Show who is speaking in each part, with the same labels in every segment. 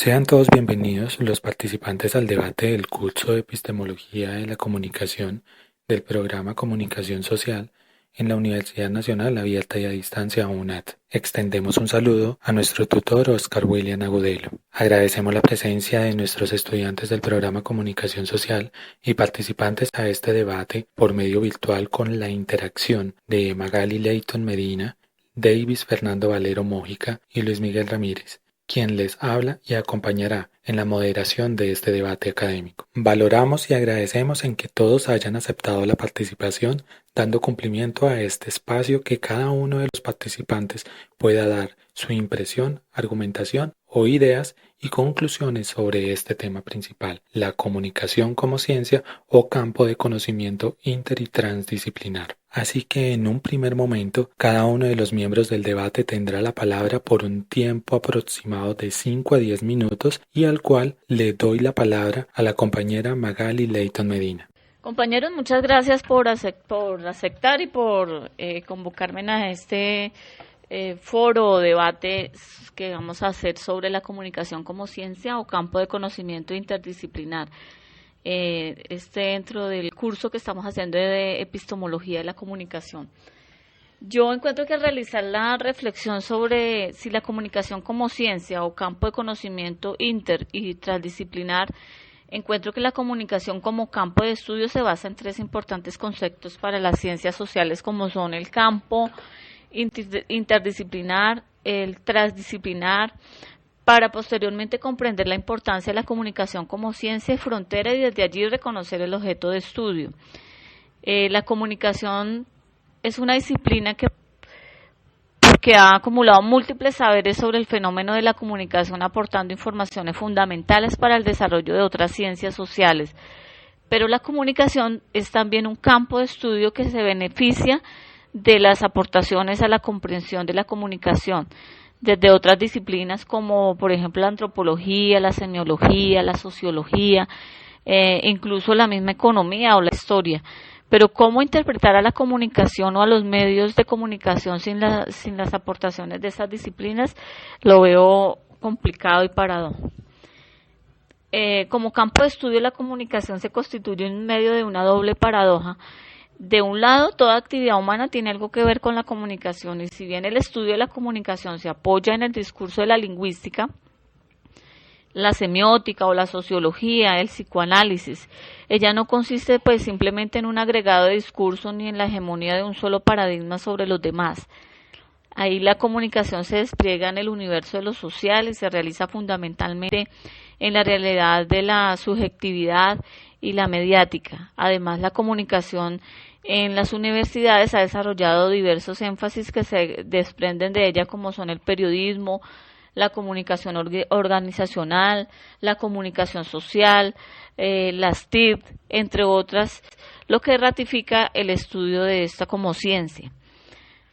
Speaker 1: Sean todos bienvenidos los participantes al debate del curso de Epistemología de la Comunicación del programa Comunicación Social en la Universidad Nacional Abierta y a Distancia UNAD. Extendemos un saludo a nuestro tutor Oscar William Agudelo. Agradecemos la presencia de nuestros estudiantes del programa Comunicación Social y participantes a este debate por medio virtual con la interacción de Magali Leighton Medina, Davis Fernando Valero Mójica y Luis Miguel Ramírez, quien les habla y acompañará en la moderación de este debate académico. Valoramos y agradecemos en que todos hayan aceptado la participación, dando cumplimiento a este espacio que cada uno de los participantes pueda dar su impresión, argumentación o ideas y conclusiones sobre este tema principal, la comunicación como ciencia o campo de conocimiento inter y transdisciplinar. Así que en un primer momento, cada uno de los miembros del debate tendrá la palabra por un tiempo aproximado de 5 a 10 minutos y al cual le doy la palabra a la compañera Magali Leighton Medina.
Speaker 2: Compañeros, muchas gracias por aceptar y por convocarme a este foro o debate que vamos a hacer sobre la comunicación como ciencia o campo de conocimiento interdisciplinar. Dentro del curso que estamos haciendo de epistemología de la comunicación. Yo encuentro que al realizar la reflexión sobre si la comunicación como ciencia o campo de conocimiento inter y transdisciplinar, encuentro que la comunicación como campo de estudio se basa en tres importantes conceptos para las ciencias sociales, como son el campo interdisciplinar, el transdisciplinar, para posteriormente comprender la importancia de la comunicación como ciencia y frontera y desde allí reconocer el objeto de estudio. La comunicación es una disciplina que ha acumulado múltiples saberes sobre el fenómeno de la comunicación, aportando informaciones fundamentales para el desarrollo de otras ciencias sociales. Pero la comunicación es también un campo de estudio que se beneficia de las aportaciones a la comprensión de la comunicación desde otras disciplinas como por ejemplo la antropología, la semiología, la sociología, incluso la misma economía o la historia. Pero cómo interpretar a la comunicación o a los medios de comunicación sin las aportaciones de esas disciplinas lo veo complicado y paradójico. Como campo de estudio, la comunicación se constituye en medio de una doble paradoja. De un lado, toda actividad humana tiene algo que ver con la comunicación y si bien el estudio de la comunicación se apoya en el discurso de la lingüística, la semiótica o la sociología, el psicoanálisis, ella no consiste pues simplemente en un agregado de discurso ni en la hegemonía de un solo paradigma sobre los demás. Ahí la comunicación se despliega en el universo de lo social y se realiza fundamentalmente en la realidad de la subjetividad y la mediática. Además, la comunicación en las universidades ha desarrollado diversos énfasis que se desprenden de ella, como son el periodismo, la comunicación organizacional, la comunicación social, las TIC, entre otras, lo que ratifica el estudio de esta como ciencia.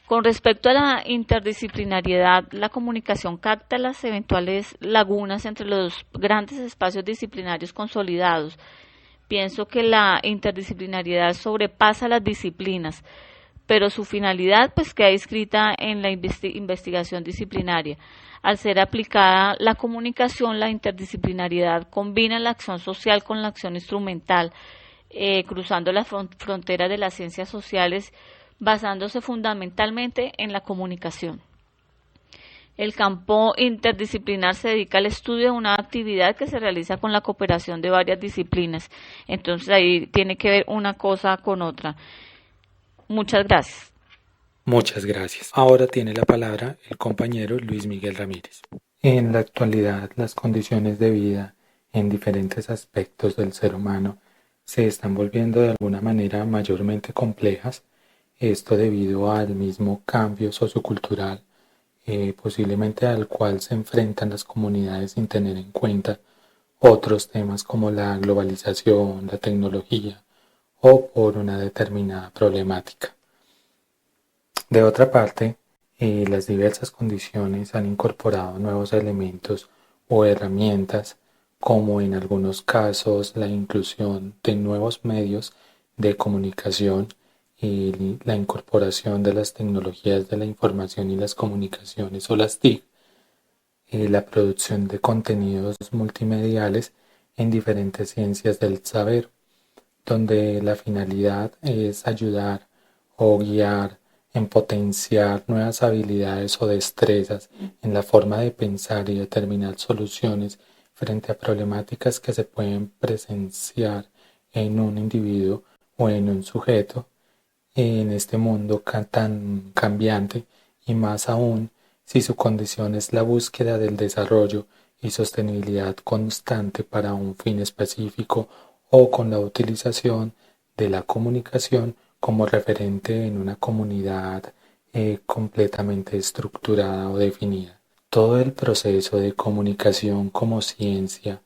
Speaker 2: Con respecto a la interdisciplinariedad, la comunicación capta las eventuales lagunas entre los grandes espacios disciplinarios consolidados. Pienso que la interdisciplinariedad sobrepasa las disciplinas, pero su finalidad pues queda inscrita en la investigación disciplinaria. Al ser aplicada la comunicación, la interdisciplinariedad combina la acción social con la acción instrumental, cruzando las fronteras de las ciencias sociales, basándose fundamentalmente en la comunicación. El campo interdisciplinar se dedica al estudio de una actividad que se realiza con la cooperación de varias disciplinas. Entonces ahí tiene que ver una cosa con otra. Muchas gracias.
Speaker 1: Muchas gracias. Ahora tiene la palabra el compañero Luis Miguel Ramírez. En la actualidad, las condiciones de vida en diferentes aspectos del ser humano se están volviendo de alguna manera mayormente complejas, esto debido al mismo cambio sociocultural posiblemente al cual se enfrentan las comunidades sin tener en cuenta otros temas como la globalización, la tecnología o por una determinada problemática. De otra parte, las diversas condiciones han incorporado nuevos elementos o herramientas, como en algunos casos la inclusión de nuevos medios de comunicación y la incorporación de las tecnologías de la información y las comunicaciones o las TIC, la producción de contenidos multimediales en diferentes ciencias del saber, donde la finalidad es ayudar o guiar en potenciar nuevas habilidades o destrezas en la forma de pensar y determinar soluciones frente a problemáticas que se pueden presenciar en un individuo o en un sujeto en este mundo tan cambiante, y más aún si su condición es la búsqueda del desarrollo y sostenibilidad constante para un fin específico, o con la utilización de la comunicación como referente en una comunidad completamente estructurada o definida. Todo el proceso de comunicación como ciencia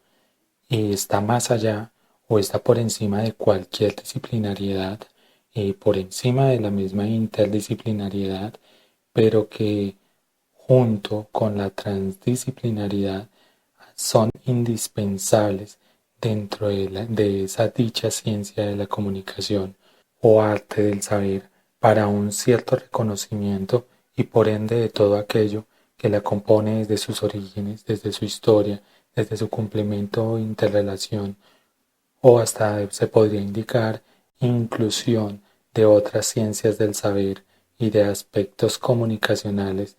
Speaker 1: está más allá o está por encima de cualquier disciplinariedad, por encima de la misma interdisciplinariedad, pero que junto con la transdisciplinariedad son indispensables dentro de esa dicha ciencia de la comunicación o arte del saber para un cierto reconocimiento y por ende de todo aquello que la compone desde sus orígenes, desde su historia, desde su complemento o interrelación, o hasta se podría indicar inclusión de otras ciencias del saber y de aspectos comunicacionales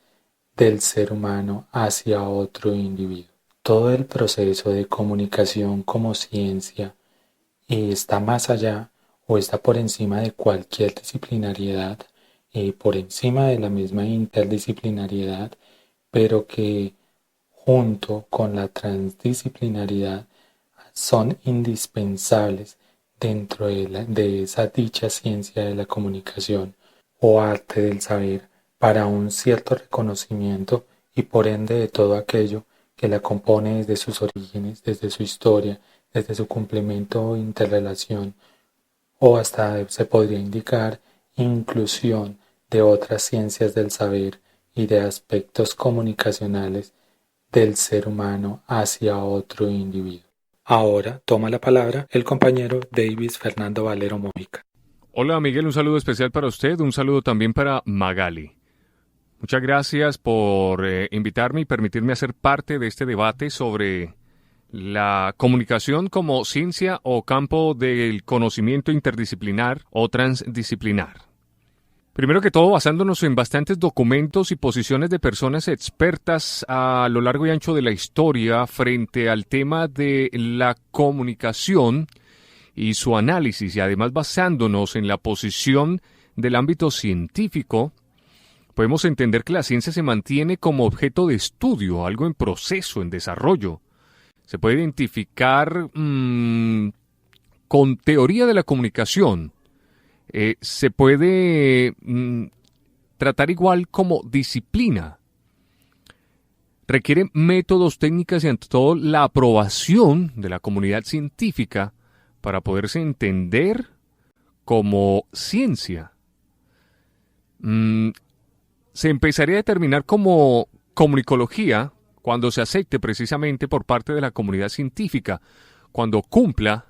Speaker 1: del ser humano hacia otro individuo. Todo el proceso de comunicación como ciencia está más allá o está por encima de cualquier disciplinariedad, por encima de la misma interdisciplinariedad, pero que junto con la transdisciplinariedad son indispensables dentro de esa dicha ciencia de la comunicación o arte del saber para un cierto reconocimiento y por ende de todo aquello que la compone desde sus orígenes, desde su historia, desde su complemento o interrelación, o hasta se podría indicar inclusión de otras ciencias del saber y de aspectos comunicacionales del ser humano hacia otro individuo. Ahora toma la palabra el compañero Davis Fernando Valero Mójica.
Speaker 3: Hola Miguel, un saludo especial para usted, un saludo también para Magali. Muchas gracias por invitarme y permitirme hacer parte de este debate sobre la comunicación como ciencia o campo del conocimiento interdisciplinar o transdisciplinar. Primero que todo, basándonos en bastantes documentos y posiciones de personas expertas a lo largo y ancho de la historia frente al tema de la comunicación y su análisis, y además basándonos en la posición del ámbito científico, podemos entender que la ciencia se mantiene como objeto de estudio, algo en proceso, en desarrollo. Se puede identificar con teoría de la comunicación. Se puede tratar igual como disciplina. Requiere métodos, técnicas y ante todo la aprobación de la comunidad científica para poderse entender como ciencia. Se empezaría a determinar como comunicología cuando se acepte precisamente por parte de la comunidad científica, cuando cumpla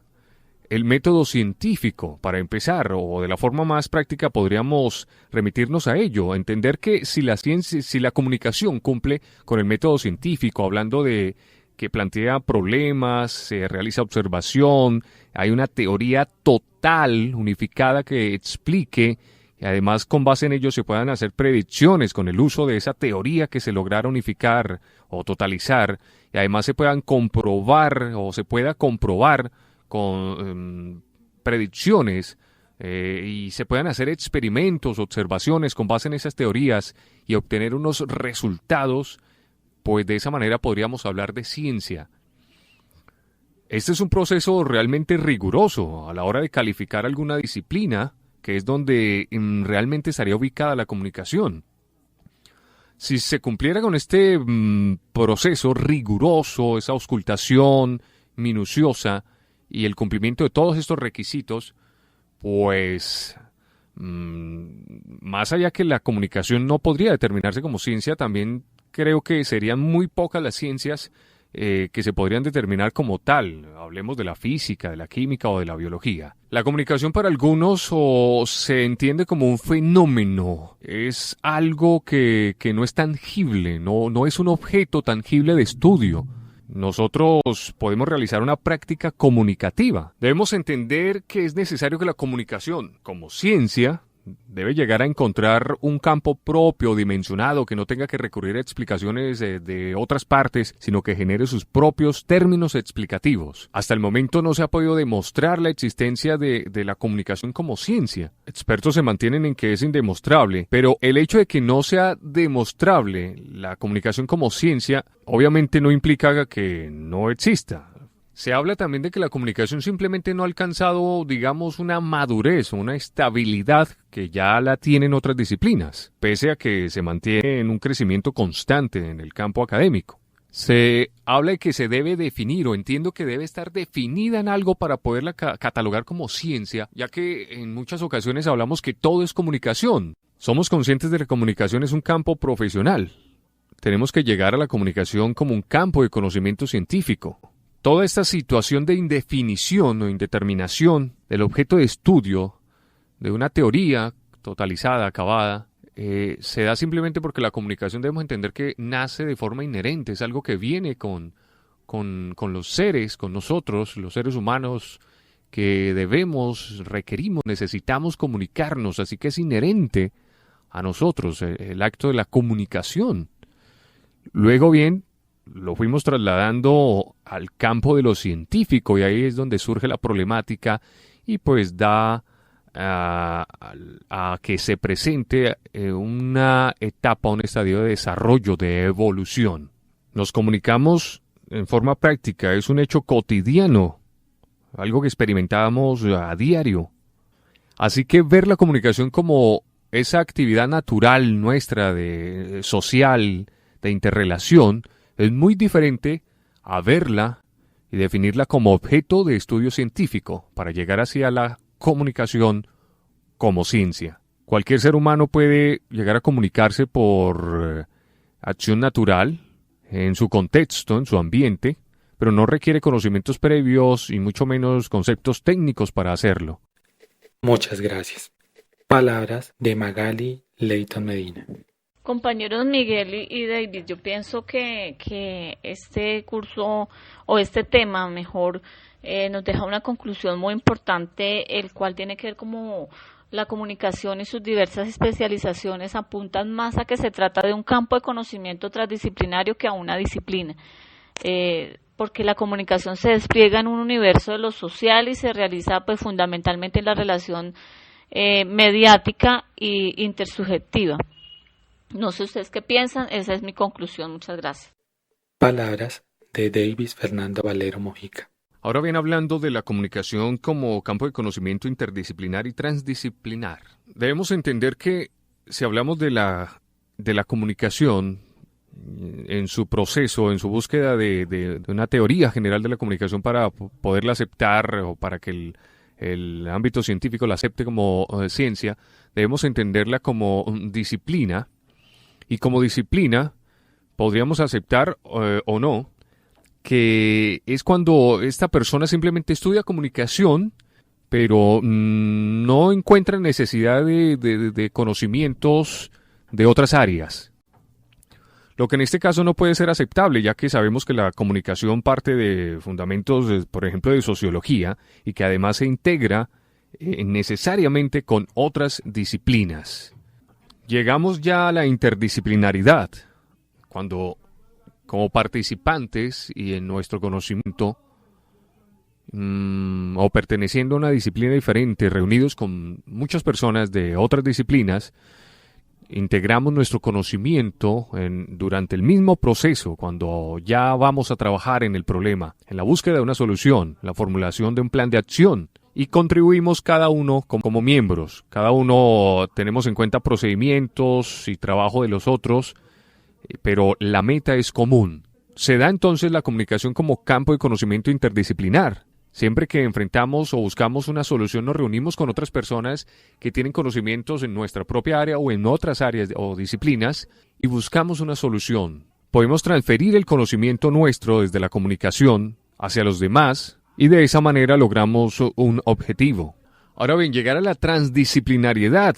Speaker 3: el método científico, para empezar, o de la forma más práctica podríamos remitirnos a ello, entender que si la ciencia, si la comunicación cumple con el método científico, hablando de que plantea problemas, se realiza observación, hay una teoría total, unificada que explique, y además con base en ello se puedan hacer predicciones con el uso de esa teoría que se lograra unificar o totalizar, y además se puedan comprobar o se pueda comprobar con predicciones y se puedan hacer experimentos, observaciones con base en esas teorías y obtener unos resultados, pues de esa manera podríamos hablar de ciencia. Este es un proceso realmente riguroso a la hora de calificar alguna disciplina, que es donde realmente estaría ubicada la comunicación. Si se cumpliera con este proceso riguroso, esa auscultación minuciosa y el cumplimiento de todos estos requisitos, pues más allá que la comunicación no podría determinarse como ciencia, también creo que serían muy pocas las ciencias que se podrían determinar como tal. Hablemos de la física, de la química o de la biología. La comunicación para algunos se entiende como un fenómeno. Es algo que no es tangible, no es un objeto tangible de estudio. Nosotros podemos realizar una práctica comunicativa. Debemos entender que es necesario que la comunicación, como ciencia, debe llegar a encontrar un campo propio, dimensionado, que no tenga que recurrir a explicaciones de otras partes, sino que genere sus propios términos explicativos. Hasta el momento no se ha podido demostrar la existencia de la comunicación como ciencia. Expertos se mantienen en que es indemostrable, pero el hecho de que no sea demostrable la comunicación como ciencia, obviamente no implica que no exista. Se habla también de que la comunicación simplemente no ha alcanzado, digamos, una madurez o una estabilidad que ya la tienen otras disciplinas, pese a que se mantiene en un crecimiento constante en el campo académico. Se habla de que se debe definir, o entiendo que debe estar definida en algo para poderla catalogar como ciencia, ya que en muchas ocasiones hablamos que todo es comunicación. Somos conscientes de que la comunicación es un campo profesional. Tenemos que llegar a la comunicación como un campo de conocimiento científico. Toda esta situación de indefinición o indeterminación del objeto de estudio de una teoría totalizada, acabada, se da simplemente porque la comunicación debemos entender que nace de forma inherente, es algo que viene con los seres, con nosotros, los seres humanos, que debemos, requerimos, necesitamos comunicarnos, así que es inherente a nosotros el acto de la comunicación. Luego bien, lo fuimos trasladando al campo de lo científico y ahí es donde surge la problemática y pues da a que se presente una etapa, un estadio de desarrollo, de evolución. Nos comunicamos en forma práctica, es un hecho cotidiano, algo que experimentamos a diario. Así que ver la comunicación como esa actividad natural nuestra, de social, de interrelación, es muy diferente a verla y definirla como objeto de estudio científico para llegar hacia la comunicación como ciencia. Cualquier ser humano puede llegar a comunicarse por acción natural, en su contexto, en su ambiente, pero no requiere conocimientos previos y mucho menos conceptos técnicos para hacerlo.
Speaker 1: Muchas gracias. Palabras de Magali Leighton Medina.
Speaker 2: Compañeros Miguel y David, yo pienso que este curso o este tema mejor nos deja una conclusión muy importante, el cual tiene que ver como la comunicación y sus diversas especializaciones apuntan más a que se trata de un campo de conocimiento transdisciplinario que a una disciplina, porque la comunicación se despliega en un universo de lo social y se realiza pues fundamentalmente en la relación mediática e intersubjetiva. No sé ustedes qué piensan, esa es mi conclusión. Muchas gracias.
Speaker 1: Palabras de Davis Fernando Valero Mojica.
Speaker 3: Ahora bien, hablando de la comunicación como campo de conocimiento interdisciplinar y transdisciplinar, debemos entender que si hablamos de la comunicación en su proceso, en su búsqueda de una teoría general de la comunicación para poderla aceptar o para que el ámbito científico la acepte como ciencia, debemos entenderla como disciplina. Y como disciplina, podríamos aceptar o no, que es cuando esta persona simplemente estudia comunicación, pero no encuentra necesidad de conocimientos de otras áreas. Lo que en este caso no puede ser aceptable, ya que sabemos que la comunicación parte de fundamentos, por ejemplo, de sociología, y que además se integra necesariamente con otras disciplinas. Llegamos ya a la interdisciplinaridad, cuando como participantes y en nuestro conocimiento o perteneciendo a una disciplina diferente, reunidos con muchas personas de otras disciplinas, integramos nuestro conocimiento durante el mismo proceso, cuando ya vamos a trabajar en el problema, en la búsqueda de una solución, la formulación de un plan de acción. Y contribuimos cada uno como miembros. Cada uno tenemos en cuenta procedimientos y trabajo de los otros, pero la meta es común. Se da entonces la comunicación como campo de conocimiento interdisciplinar. Siempre que enfrentamos o buscamos una solución, nos reunimos con otras personas que tienen conocimientos en nuestra propia área o en otras áreas o disciplinas y buscamos una solución podemos transferir el conocimiento nuestro desde la comunicación hacia los demás y de esa manera logramos un objetivo. Ahora bien, llegar a la transdisciplinariedad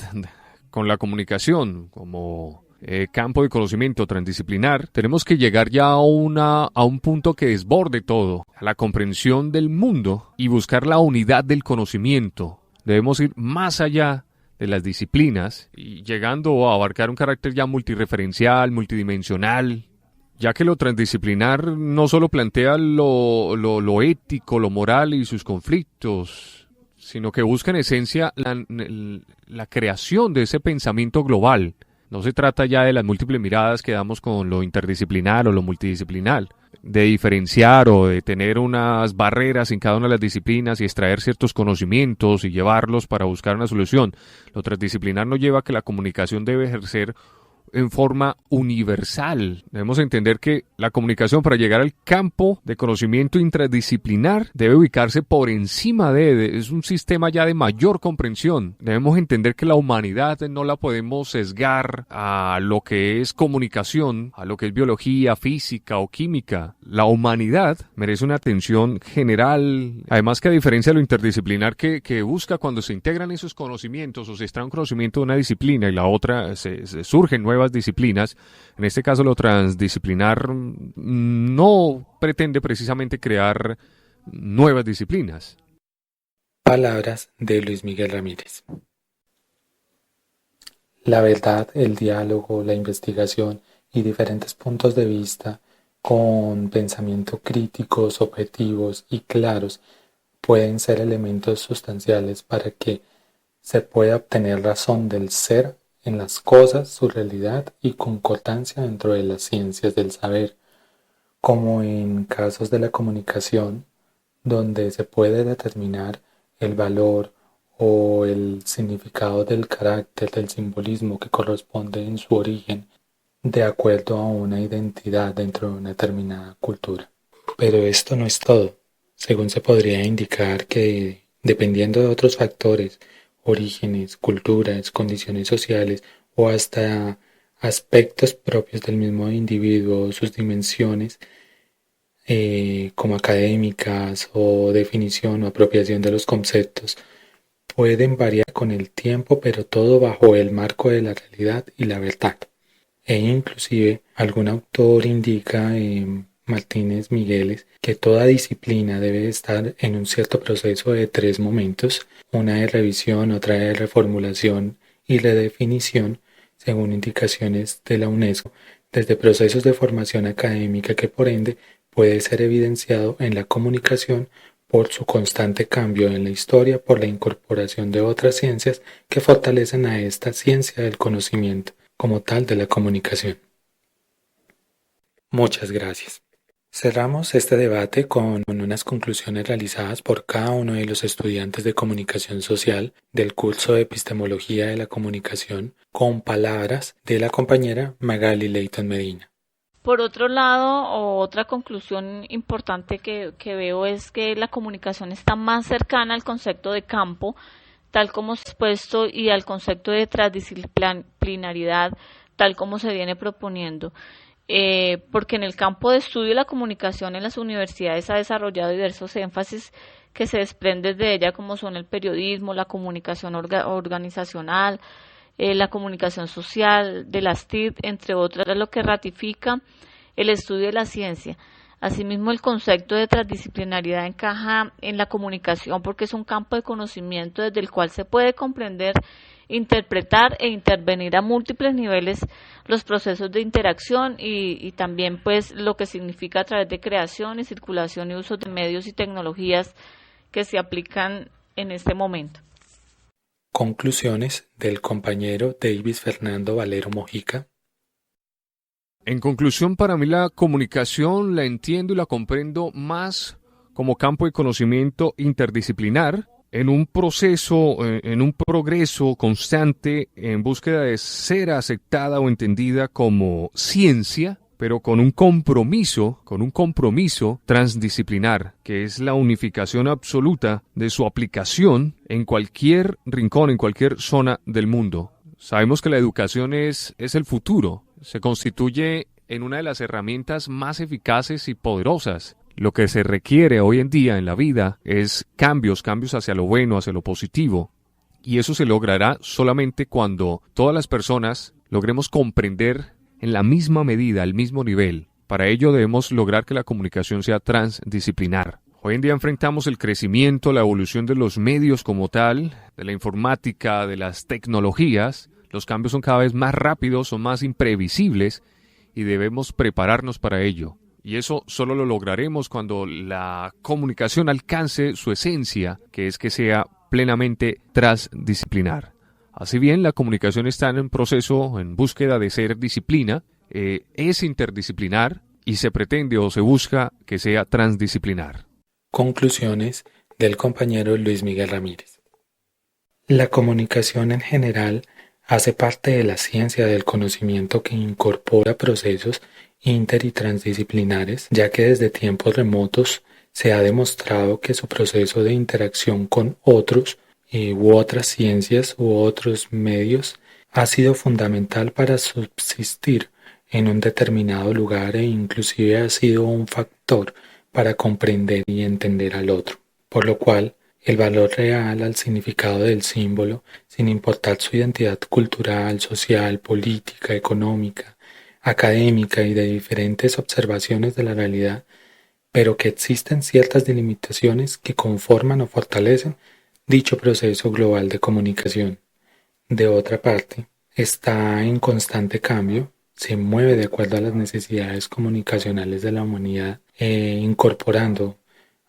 Speaker 3: con la comunicación como campo de conocimiento transdisciplinar, tenemos que llegar ya a un punto que desborde todo, a la comprensión del mundo y buscar la unidad del conocimiento. Debemos ir más allá de las disciplinas y llegando a abarcar un carácter ya multireferencial, multidimensional, ya que lo transdisciplinar no solo plantea lo ético, lo moral y sus conflictos, sino que busca en esencia la creación de ese pensamiento global. No se trata ya de las múltiples miradas que damos con lo interdisciplinar o lo multidisciplinar, de diferenciar o de tener unas barreras en cada una de las disciplinas y extraer ciertos conocimientos y llevarlos para buscar una solución. Lo transdisciplinar nos lleva a que la comunicación debe ejercer en forma universal. Debemos entender que la comunicación, para llegar al campo de conocimiento interdisciplinar, debe ubicarse por encima es un sistema ya de mayor comprensión. Debemos entender que la humanidad no la podemos sesgar a lo que es comunicación, a lo que es biología, física o química. La humanidad merece una atención general, además que a diferencia de lo interdisciplinar que busca cuando se integran esos conocimientos o se extrae un conocimiento de una disciplina y la otra se surgen nuevas disciplinas. En este caso lo transdisciplinar no pretende precisamente crear nuevas disciplinas.
Speaker 1: Palabras de Luis Miguel Ramírez. La verdad, el diálogo, la investigación y diferentes puntos de vista con pensamiento críticos, objetivos y claros pueden ser elementos sustanciales para que se pueda obtener razón del ser en las cosas, su realidad y concordancia dentro de las ciencias del saber, como en casos de la comunicación, donde se puede determinar el valor o el significado del carácter, del simbolismo que corresponde en su origen, de acuerdo a una identidad dentro de una determinada cultura. Pero esto no es todo, según se podría indicar que, dependiendo de otros factores, orígenes, culturas, condiciones sociales o hasta aspectos propios del mismo individuo o sus dimensiones, como académicas o definición o apropiación de los conceptos, pueden variar con el tiempo, pero todo bajo el marco de la realidad y la verdad. E inclusive algún autor indica, Martínez Migueles, que toda disciplina debe estar en un cierto proceso de 3 momentos, una de revisión, otra de reformulación y redefinición, según indicaciones de la UNESCO, desde procesos de formación académica que por ende puede ser evidenciado en la comunicación por su constante cambio en la historia, por la incorporación de otras ciencias que fortalecen a esta ciencia del conocimiento como tal de la comunicación. Muchas gracias. Cerramos este debate con unas conclusiones realizadas por cada uno de los estudiantes de comunicación social del curso de epistemología de la comunicación con palabras de la compañera Magali Leighton Medina.
Speaker 2: Por otro lado, otra conclusión importante que veo es que la comunicación está más cercana al concepto de campo, tal como se ha expuesto, y al concepto de transdisciplinaridad, tal como se viene proponiendo. Porque en el campo de estudio de la comunicación en las universidades ha desarrollado diversos énfasis que se desprenden de ella, como son el periodismo, la comunicación organizacional, la comunicación social, de las TIC, entre otras, lo que ratifica el estudio de la ciencia. Asimismo, el concepto de transdisciplinaridad encaja en la comunicación porque es un campo de conocimiento desde el cual se puede comprender, interpretar e intervenir a múltiples niveles los procesos de interacción y también pues lo que significa a través de creación y circulación y uso de medios y tecnologías que se aplican en este momento.
Speaker 1: Conclusiones del compañero Davis Fernando Valero Mojica.
Speaker 3: En conclusión, para mí la comunicación la entiendo y la comprendo más como campo de conocimiento interdisciplinar, en un proceso, en un progreso constante en búsqueda de ser aceptada o entendida como ciencia, pero con un compromiso transdisciplinar, que es la unificación absoluta de su aplicación en cualquier rincón, en cualquier zona del mundo. Sabemos que la educación es el futuro, se constituye en una de las herramientas más eficaces y poderosas. Lo que se requiere hoy en día en la vida es cambios hacia lo bueno, hacia lo positivo. Y eso se logrará solamente cuando todas las personas logremos comprender en la misma medida, al mismo nivel. Para ello debemos lograr que la comunicación sea transdisciplinar. Hoy en día enfrentamos el crecimiento, la evolución de los medios como tal, de la informática, de las tecnologías. Los cambios son cada vez más rápidos, son más imprevisibles y debemos prepararnos para ello. Y eso solo lo lograremos cuando la comunicación alcance su esencia, que es que sea plenamente transdisciplinar. Así bien, la comunicación está en proceso, en búsqueda de ser disciplina, es interdisciplinar y se pretende o se busca que sea transdisciplinar.
Speaker 1: Conclusiones del compañero Luis Miguel Ramírez. La comunicación en general hace parte de la ciencia del conocimiento que incorpora procesos inter y transdisciplinares, ya que desde tiempos remotos se ha demostrado que su proceso de interacción con otros u otras ciencias u otros medios ha sido fundamental para subsistir en un determinado lugar e inclusive ha sido un factor para comprender y entender al otro, por lo cual el valor real al significado del símbolo, sin importar su identidad cultural, social, política, económica, académica y de diferentes observaciones de la realidad, pero que existen ciertas delimitaciones que conforman o fortalecen dicho proceso global de comunicación. De otra parte, está en constante cambio, se mueve de acuerdo a las necesidades comunicacionales de la humanidad, incorporando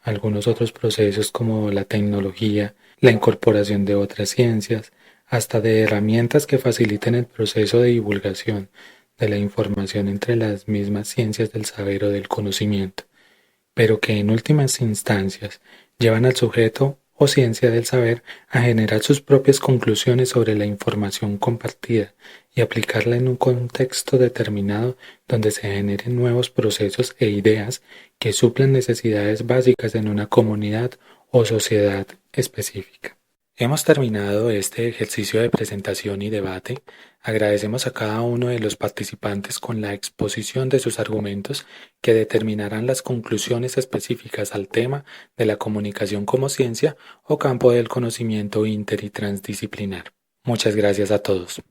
Speaker 1: algunos otros procesos como la tecnología, la incorporación de otras ciencias, hasta de herramientas que faciliten el proceso de divulgación de la información entre las mismas ciencias del saber o del conocimiento, pero que en últimas instancias llevan al sujeto o ciencia del saber a generar sus propias conclusiones sobre la información compartida y aplicarla en un contexto determinado donde se generen nuevos procesos e ideas que suplan necesidades básicas en una comunidad o sociedad específica. Hemos terminado este ejercicio de presentación y debate. Agradecemos a cada uno de los participantes con la exposición de sus argumentos que determinarán las conclusiones específicas al tema de la comunicación como ciencia o campo del conocimiento inter y transdisciplinar. Muchas gracias a todos.